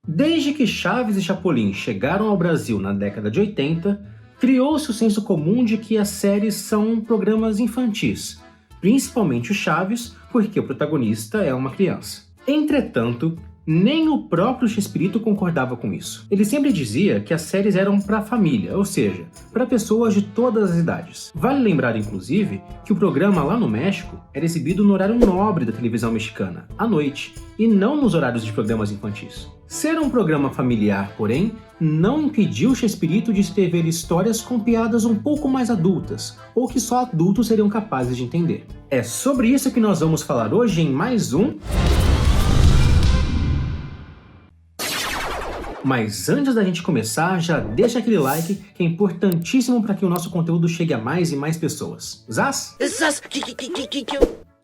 Desde que Chaves e Chapolin chegaram ao Brasil na década de 80, criou-se o senso comum de que as séries são programas infantis, principalmente o Chaves, porque o protagonista é uma criança. Entretanto, nem o próprio Chespirito concordava com isso. Ele sempre dizia que as séries eram para a família, ou seja, para pessoas de todas as idades. Vale lembrar, inclusive, que o programa lá no México era exibido no horário nobre da televisão mexicana, à noite, e não nos horários de programas infantis. Ser um programa familiar, porém, não impediu Chespirito de escrever histórias com piadas um pouco mais adultas, ou que só adultos seriam capazes de entender. É sobre isso que nós vamos falar hoje em mais um... Mas antes da gente começar, já deixa aquele like que é importantíssimo para que o nosso conteúdo chegue a mais e mais pessoas. Zaz?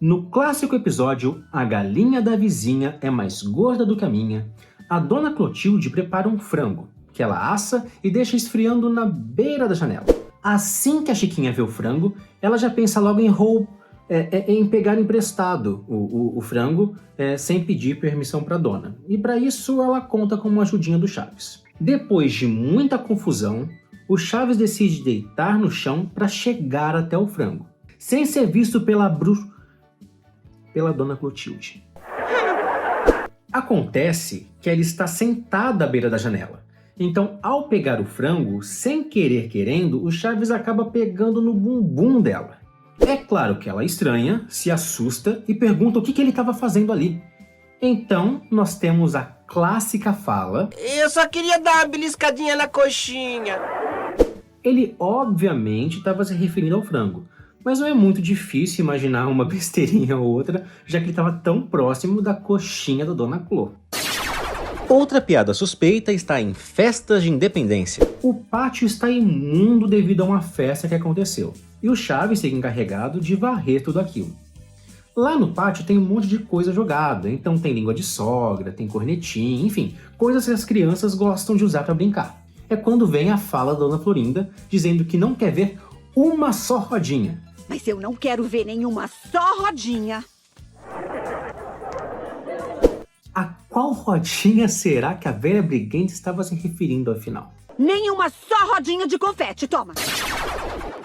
No clássico episódio A Galinha da Vizinha é Mais Gorda do que a Minha, a Dona Clotilde prepara um frango, que ela assa e deixa esfriando na beira da janela. Assim que a Chiquinha vê o frango, ela já pensa logo em pegar emprestado o frango sem pedir permissão para a dona. E para isso ela conta com uma ajudinha do Chaves. Depois de muita confusão, o Chaves decide deitar no chão para chegar até o frango, sem ser visto pela Dona Clotilde. Acontece que ela está sentada à beira da janela. Então, ao pegar o frango, sem querer querendo, o Chaves acaba pegando no bumbum dela. É claro que ela estranha, se assusta e pergunta o que ele estava fazendo ali. Então, nós temos a clássica fala: "Eu só queria dar uma beliscadinha na coxinha." Ele obviamente estava se referindo ao frango, mas não é muito difícil imaginar uma besteirinha ou outra, já que ele estava tão próximo da coxinha da Dona Clô. Outra piada suspeita está em festas de independência. O pátio está imundo devido a uma festa que aconteceu, e o Chaves fica encarregado de varrer tudo aquilo. Lá no pátio tem um monte de coisa jogada, então tem língua de sogra, tem cornetinha, enfim, coisas que as crianças gostam de usar para brincar. É quando vem a fala da Dona Florinda, dizendo que não quer ver uma só rodinha. Mas eu não quero ver nenhuma só rodinha. A qual rodinha será que a velha briguente estava se referindo afinal? Nenhuma só rodinha de confete, toma!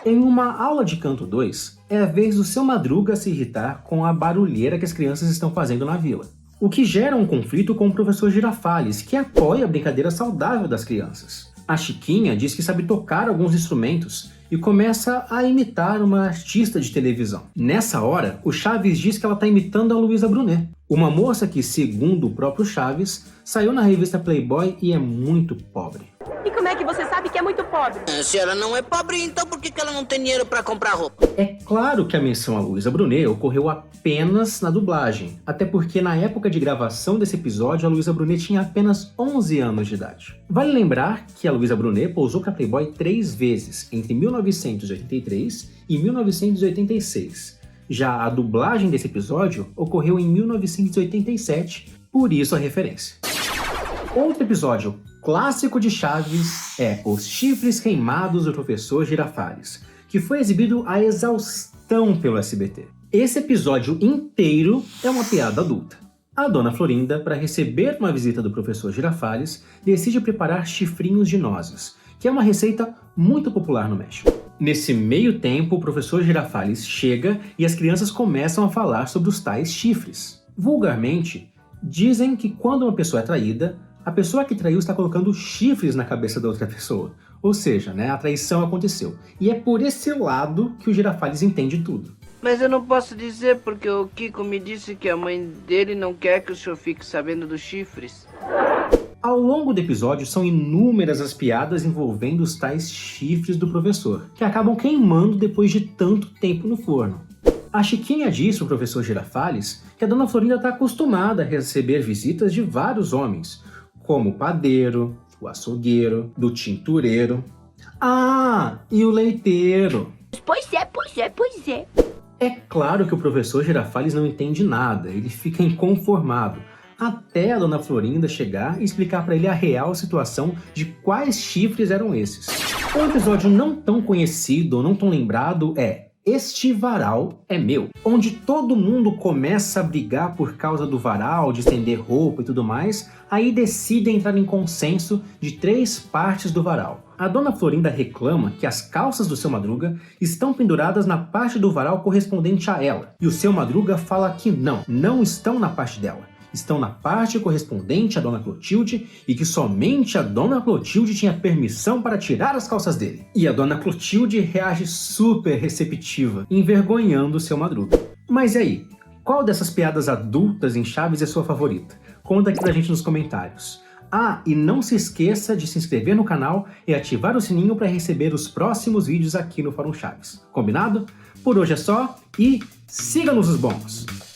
Em uma aula de canto 2, é a vez do Seu Madruga se irritar com a barulheira que as crianças estão fazendo na vila. O que gera um conflito com o professor Girafales, que apoia a brincadeira saudável das crianças. A Chiquinha diz que sabe tocar alguns instrumentos e começa a imitar uma artista de televisão. Nessa hora, o Chaves diz que ela está imitando a Luísa Brunet, uma moça que, segundo o próprio Chaves, saiu na revista Playboy e é muito pobre. E como é que você sabe que é muito pobre? Se ela não é pobre, então por que ela não tem dinheiro pra comprar roupa? É claro que a menção a Luísa Brunet ocorreu apenas na dublagem, até porque na época de gravação desse episódio a Luísa Brunet tinha apenas 11 anos de idade. Vale lembrar que a Luísa Brunet pousou para Playboy 3 vezes, entre 1983 e 1986. Já a dublagem desse episódio ocorreu em 1987, por isso a referência. Outro episódio clássico de Chaves é Os Chifres Queimados do Professor Girafales, que foi exibido a exaustão pelo SBT. Esse episódio inteiro é uma piada adulta. A Dona Florinda, para receber uma visita do Professor Girafales, decide preparar chifrinhos de nozes, que é uma receita muito popular no México. Nesse meio tempo, o Professor Girafales chega e as crianças começam a falar sobre os tais chifres. Vulgarmente, dizem que quando uma pessoa é traída, a pessoa que traiu está colocando chifres na cabeça da outra pessoa. Ou seja, a traição aconteceu. E é por esse lado que o Girafales entende tudo. Mas eu não posso dizer porque o Kiko me disse que a mãe dele não quer que o senhor fique sabendo dos chifres. Ao longo do episódio são inúmeras as piadas envolvendo os tais chifres do professor, que acabam queimando depois de tanto tempo no forno. A Chiquinha diz ao professor Girafales que a Dona Florinda está acostumada a receber visitas de vários homens, como o padeiro, o açougueiro, do tintureiro, e o leiteiro. Pois é. É claro que o professor Girafales não entende nada, ele fica inconformado, até a Dona Florinda chegar e explicar para ele a real situação de quais chifres eram esses. Um episódio não tão conhecido ou não tão lembrado é este varal é meu, onde todo mundo começa a brigar por causa do varal, de estender roupa e tudo mais, aí decide entrar em consenso de 3 partes do varal. A dona Florinda reclama que as calças do seu Madruga estão penduradas na parte do varal correspondente a ela, e o seu Madruga fala que não estão na parte dela. Estão na parte correspondente à Dona Clotilde e que somente a Dona Clotilde tinha permissão para tirar as calças dele. E a Dona Clotilde reage super receptiva, envergonhando seu Madruga. Mas e aí? Qual dessas piadas adultas em Chaves é sua favorita? Conta aqui pra gente nos comentários. Ah, e não se esqueça de se inscrever no canal e ativar o sininho para receber os próximos vídeos aqui no Fórum Chaves. Combinado? Por hoje é só e siga-nos os bons!